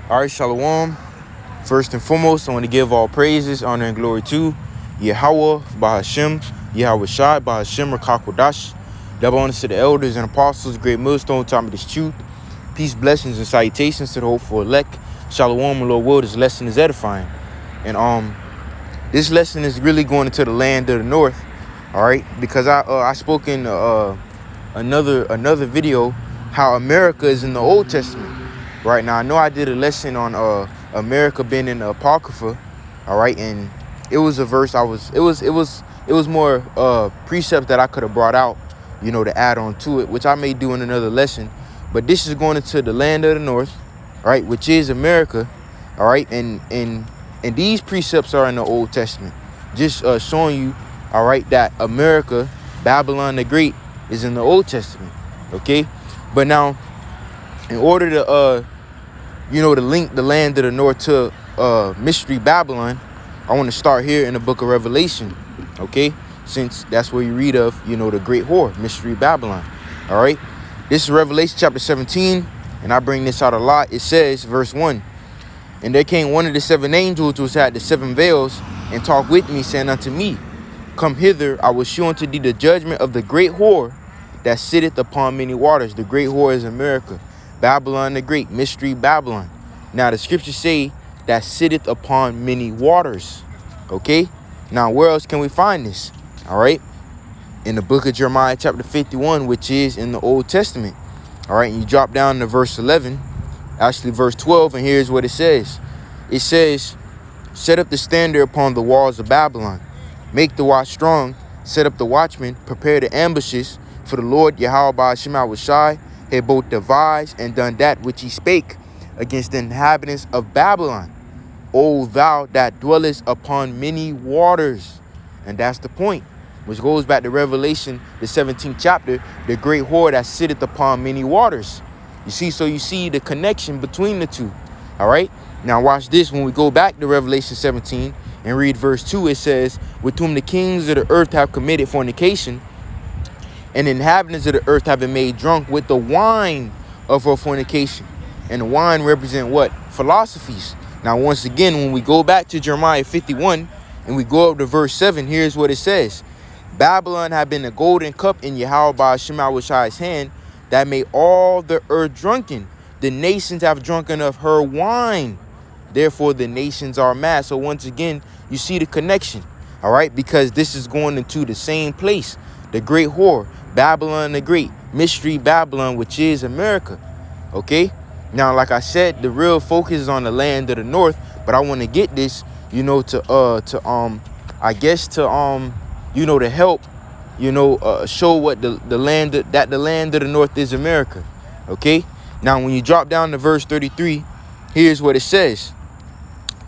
All right, Shalawam. First and foremost, I want to give all praises, honor, and glory to YAHAWAH Bahasham YAHAWASHI Bahasham RAWCHAA QADASH. Double honors to the elders and apostles, great millstone, time of this truth. Peace, blessings, and salutations to the hopeful elect. Shalawam, Lord will, this lesson is edifying. And this lesson is really going into the land of the north, all right? Because I spoke in another video how America is in the Old Testament. Right now, I know I did a lesson on America being in the Apocrypha, all right, and it was a verse it was more precepts that I could have brought out, you know, to add on to it, which I may do in another lesson. But this is going into the land of the north, all right, which is America, all right, and these precepts are in the Old Testament, just showing you, all right, that America, Babylon the Great, is in the Old Testament, okay. But now, in order to to link the land of the north to mystery Babylon, I want to start here in the book of Revelation, okay? Since that's where you read of, the great whore, mystery Babylon, all right? This is Revelation chapter 17, and I bring this out a lot. It says, verse 1, "And there came one of the seven angels which had the seven veils, and talked with me, saying unto me, Come hither, I will shew unto thee the judgment of the great whore that sitteth upon many waters." The great whore is America. Babylon the Great, mystery Babylon. Now the scriptures say that sitteth upon many waters. Okay? Now where else can we find this? All right? In the book of Jeremiah chapter 51, which is in the Old Testament. All right? And you drop down to verse 11, actually verse 12, and here's what it says. It says, "Set up the standard upon the walls of Babylon. Make the watch strong. Set up the watchmen. Prepare the ambushes. For the Lord YAHAWAH Bahasham YAHAWASHI had both devised and done that which he spake against the inhabitants of Babylon. O thou that dwellest upon many waters." And that's the point, which goes back to Revelation, the 17th chapter, the great whore that sitteth upon many waters. You see, so you see the connection between the two. All right. Now watch this. When we go back to Revelation 17 and read verse 2, it says, "With whom the kings of the earth have committed fornication, and the inhabitants of the earth have been made drunk with the wine of her fornication." And the wine represent what? Philosophies. Now, once again, when we go back to Jeremiah 51 and we go up to verse 7, here's what it says. "Babylon had been a golden cup in YAHAWAH Bahasham YAHAWASHI's hand that made all the earth drunken. The nations have drunken of her wine. Therefore, the nations are mad." So once again, you see the connection, all right? Because this is going into the same place. The great whore, Babylon the Great, mystery Babylon, which is America. Okay? Now, like I said, the real focus is on the land of the north, but I want to get this, to help, show what the land of the north is America. Okay? Now, when you drop down to verse 33, here's what it says.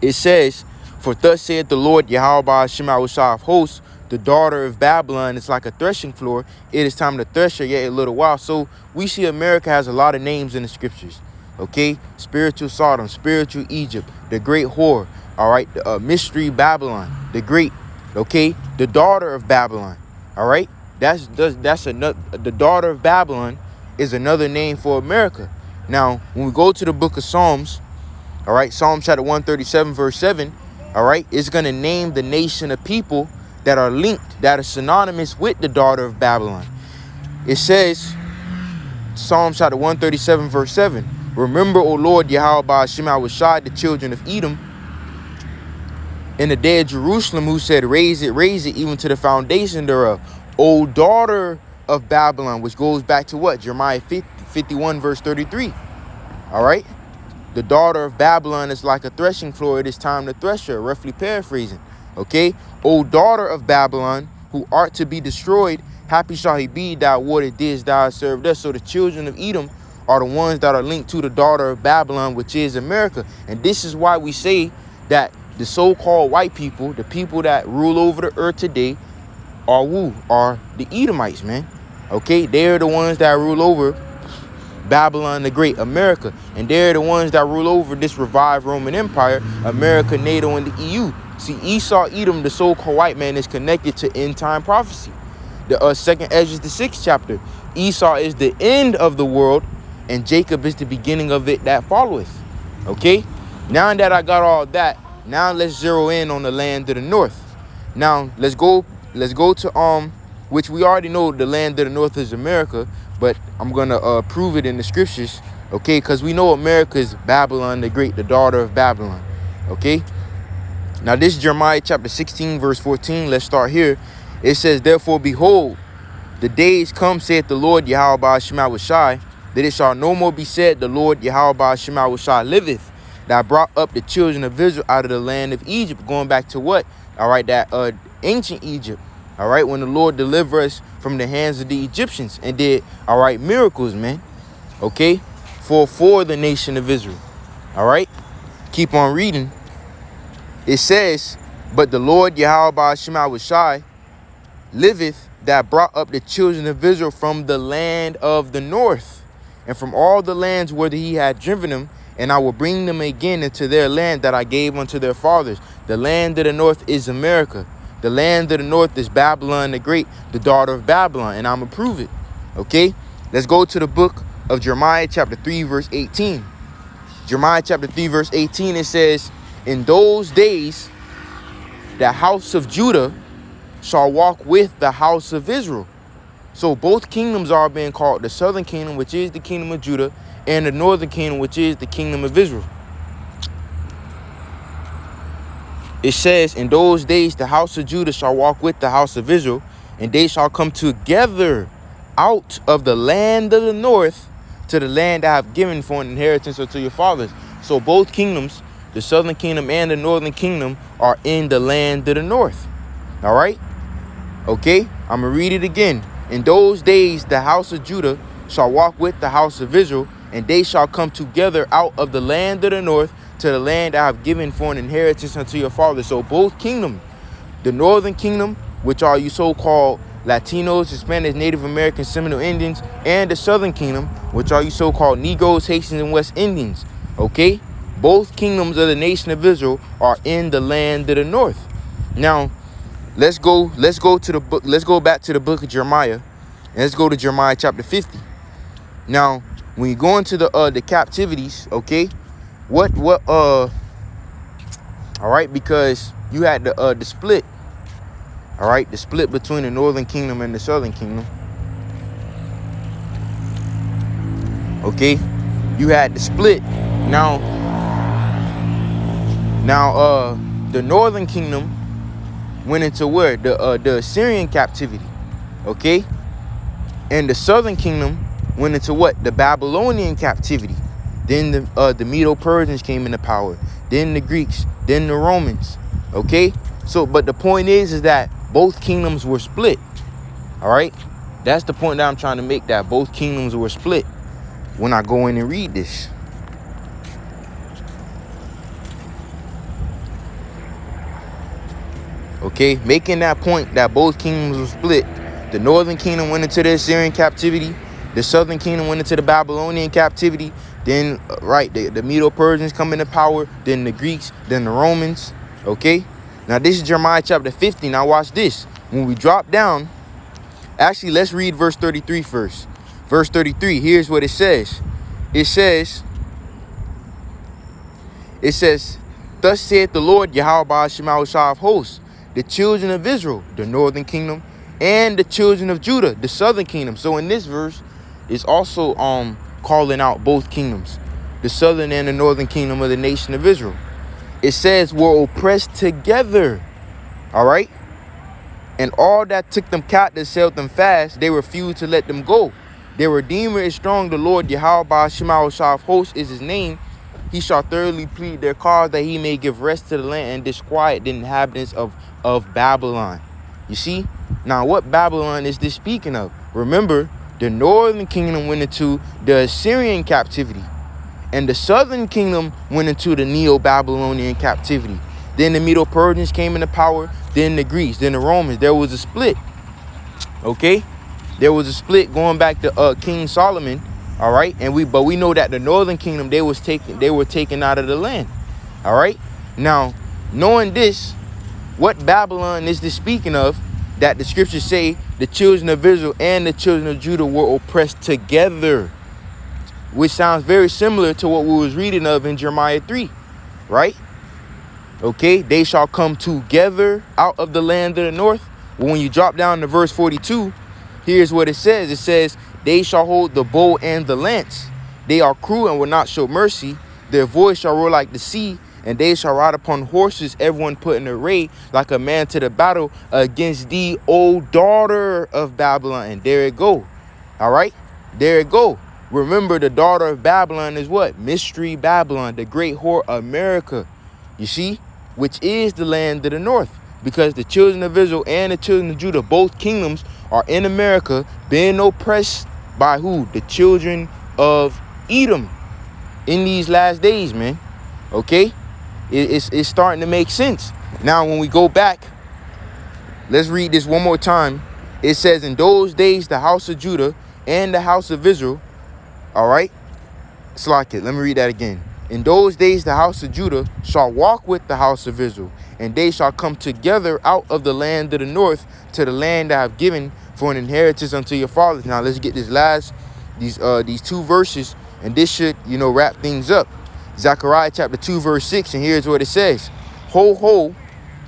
It says, "For thus saith the Lord YAHAWAH Bahasham YAHAWASHI of hosts, the daughter of Babylon is like a threshing floor. It is time to thresh her yet a little while." So we see America has a lot of names in the scriptures. Okay, spiritual Sodom, spiritual Egypt, the great whore. All right, mystery Babylon, the great. Okay, the daughter of Babylon. All right, that's another. The daughter of Babylon is another name for America. Now, when we go to the book of Psalms, all right, Psalm chapter 137, verse 7. All right, it's gonna name the nation of people that are linked, that are synonymous with the daughter of Babylon. It says, Psalm chapter 137, verse 7, "Remember, O Lord, YAHAWAH Bahasham YAHAWASHI, the children of Edom, in the day of Jerusalem, who said, raise it, even to the foundation thereof. O daughter of Babylon," which goes back to what? Jeremiah 51, verse 33. All right? "The daughter of Babylon is like a threshing floor. It is time to thresh her," roughly paraphrasing. Okay? "O daughter of Babylon, who art to be destroyed, happy shall he be, thou water didst thou served us." So the children of Edom are the ones that are linked to the daughter of Babylon, which is America. And this is why we say that the so-called white people, the people that rule over the earth today, are the Edomites, man. Okay? They're the ones that rule over Babylon the Great, America. And they're the ones that rule over this revived Roman Empire, America, NATO, and the EU. See, Esau, Edom, the so-called white man, is connected to end-time prophecy. The second Ezra, the 6th chapter. Esau is the end of the world, and Jacob is the beginning of it that followeth. Okay, now that I got all that, now let's zero in on the land of the north. Now let's go to which we already know the land of the north is America, but I'm gonna prove it in the scriptures. Okay, because we know America is Babylon the Great, the daughter of Babylon. Okay, now this is Jeremiah chapter 16 verse 14. Let's start here. It says, therefore behold, the days come, saith the Lord YAHAWAH Bahasham YAHAWASHI, that it shall no more be said, the Lord YAHAWAH Bahasham YAHAWASHI liveth, that I brought up the children of Israel out of the land of Egypt. Going back to what? All right, that ancient Egypt. All right, when the Lord delivered us from the hands of the Egyptians and did, all right, miracles, man. Okay, for the nation of Israel. All right, keep on reading. It says, but the Lord YAHAWAH Bahasham YAHAWASHI liveth, that brought up the children of Israel from the land of the north, and from all the lands whither he had driven them, and I will bring them again into their land that I gave unto their fathers. The land of the north is America. The land of the north is Babylon the Great, the daughter of Babylon, and I'm gonna prove it. Okay, let's go to the book of Jeremiah chapter 3 verse 18. Jeremiah chapter 3 verse 18, it says, in those days the house of Judah shall walk with the house of Israel. So both kingdoms are being called the southern kingdom, which is the kingdom of Judah, and the northern kingdom, which is the kingdom of Israel. It says, in those days the house of Judah shall walk with the house of Israel, and they shall come together out of the land of the north to the land I have given for an inheritance unto your fathers. So both kingdoms, the southern kingdom and the northern kingdom, are in the land of the north. All right. Okay, I'm going to read it again. In those days, the house of Judah shall walk with the house of Israel, and they shall come together out of the land of the north to the land I have given for an inheritance unto your fathers. So both kingdoms, the northern kingdom, which are you so-called Latinos, Hispanics, Native Americans, Seminole Indians, and the southern kingdom, which are you so-called Negroes, Haitians, and West Indians. Okay, both kingdoms of the nation of Israel are in the land of the north. Now, let's go to the book. Let's go back to the book of Jeremiah, and let's go to Jeremiah chapter 50. Now, when you go into the captivities, okay, all right, because you had the split, all right, the split between the northern kingdom and the southern kingdom. Okay, you had the split. Now, the northern kingdom went into where? The Assyrian captivity. Okay? And the southern kingdom went into what? The Babylonian captivity. Then the Medo-Persians came into power. Then the Greeks. Then the Romans. Okay? So, but the point is that both kingdoms were split. All right? That's the point that I'm trying to make, that both kingdoms were split when I go in and read this. Okay, making that point that both kingdoms were split. The northern kingdom went into the Assyrian captivity. The southern kingdom went into the Babylonian captivity. Then, the Medo-Persians come into power. Then the Greeks. Then the Romans. Okay, now this is Jeremiah chapter 50. Now watch this. When we drop down, actually, let's read verse 33 first. Verse 33, here's what it says. It says, thus saith the Lord YAHAWAH Bahasham YAHAWASHI of hosts, the children of Israel, the northern kingdom, and the children of Judah, the southern kingdom. So in this verse, it's also calling out both kingdoms, the southern and the northern kingdom of the nation of Israel. It says, were oppressed together. All right. And all that took them captive held them fast. They refused to let them go. Their Redeemer is strong. The Lord YAHAWAH Bahasham YAHAWASHI of hosts is his name. He shall thoroughly plead their cause, that he may give rest to the land and disquiet the inhabitants of Babylon. You see? Now, what Babylon is this speaking of? Remember, the northern kingdom went into the Assyrian captivity, and the southern kingdom went into the Neo-Babylonian captivity. Then the Medo-Persians came into power, then the Greeks, then the Romans. There was a split. Okay? There was a split going back to King Solomon. All right, but we know that the northern kingdom, they were taken out of the land. All right, now knowing this, what Babylon is this speaking of? That the scriptures say the children of Israel and the children of Judah were oppressed together. which sounds very similar to what we was reading of in Jeremiah 3, right? Okay, they shall come together out of the land of the north. Well, when you drop down to verse 42, here's what it says. It says, they shall hold the bow and the lance. They are cruel and will not show mercy. Their voice shall roar like the sea, and they shall ride upon horses, everyone put in array like a man to the battle against thee, O daughter of Babylon. And there it go. All right, there it go. Remember, the daughter of Babylon is what? Mystery Babylon, the great whore America. You see, which is the land of the north, because the children of Israel and the children of Judah, both kingdoms, are in America, being oppressed by who? The children of Edom in these last days, man. Okay, it's starting to make sense. Now, when we go back, let's read this one more time. It says, in those days, the house of Judah and the house of Israel, all right, slack it. Let me read that again. In those days, the house of Judah shall walk with the house of Israel, and they shall come together out of the land of the north to the land I have given for an inheritance unto your fathers. Now, let's get these two verses, and this should, wrap things up. Zechariah chapter 2, verse 6, and here's what it says. Ho, ho,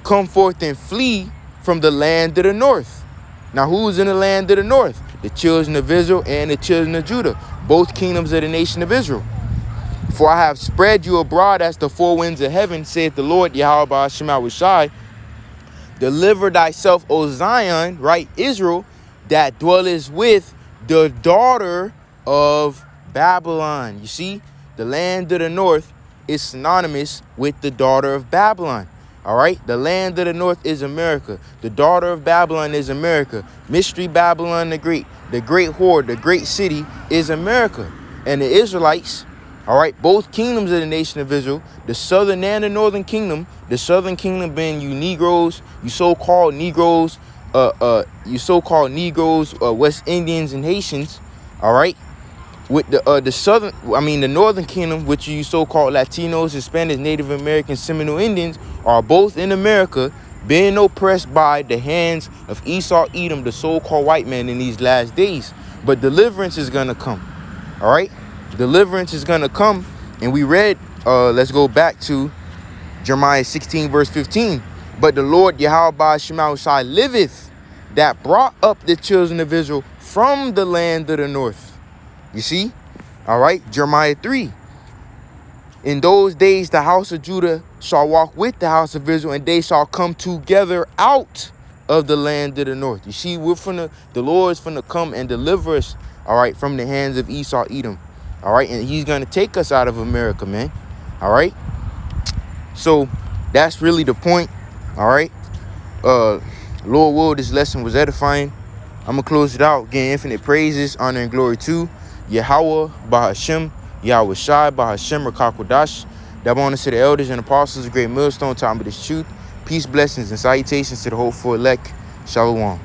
come forth and flee from the land of the north. Now, who's in the land of the north? The children of Israel and the children of Judah, both kingdoms of the nation of Israel. For I have spread you abroad as the four winds of heaven, saith the Lord, YAHAWAH Bahasham YAHAWASHI. Deliver thyself, O Zion, right, Israel, that dwellest with the daughter of Babylon. You see, the land of the north is synonymous with the daughter of Babylon. All right, the land of the north is America. The daughter of Babylon is America. Mystery Babylon the great whore, the great city is America. And the Israelites, all right, both kingdoms of the nation of Israel, the southern and the northern kingdom, the southern kingdom being you Negroes, you so-called Negroes, West Indians and Haitians, all right, with the northern kingdom, which you so-called Latinos, Hispanics, Native Americans, Seminole Indians, are both in America being oppressed by the hands of Esau, Edom, the so-called white man in these last days. But deliverance is going to come, all right? Deliverance is going to come. And we read, let's go back to Jeremiah 16, verse 15. But the Lord YAHAWAH Bahasham YAHAWASHI liveth, that brought up the children of Israel from the land of the north. You see? All right, Jeremiah 3. In those days, the house of Judah shall walk with the house of Israel, and they shall come together out of the land of the north. You see, the Lord's finna come and deliver us, all right, from the hands of Esau, Edom. All right, and he's going to take us out of America, man. All right. So that's really the point. All right. Lord will, this lesson was edifying. I'm going to close it out. Giving infinite praises, honor, and glory to YAHAWAH Bahasham YAHAWASHI Bahasham RAWCHAA QADASH. That bonus to the elders and apostles, a great millstone, time of this truth. Peace, blessings, and salutations to the hopeful elect. Shalawam.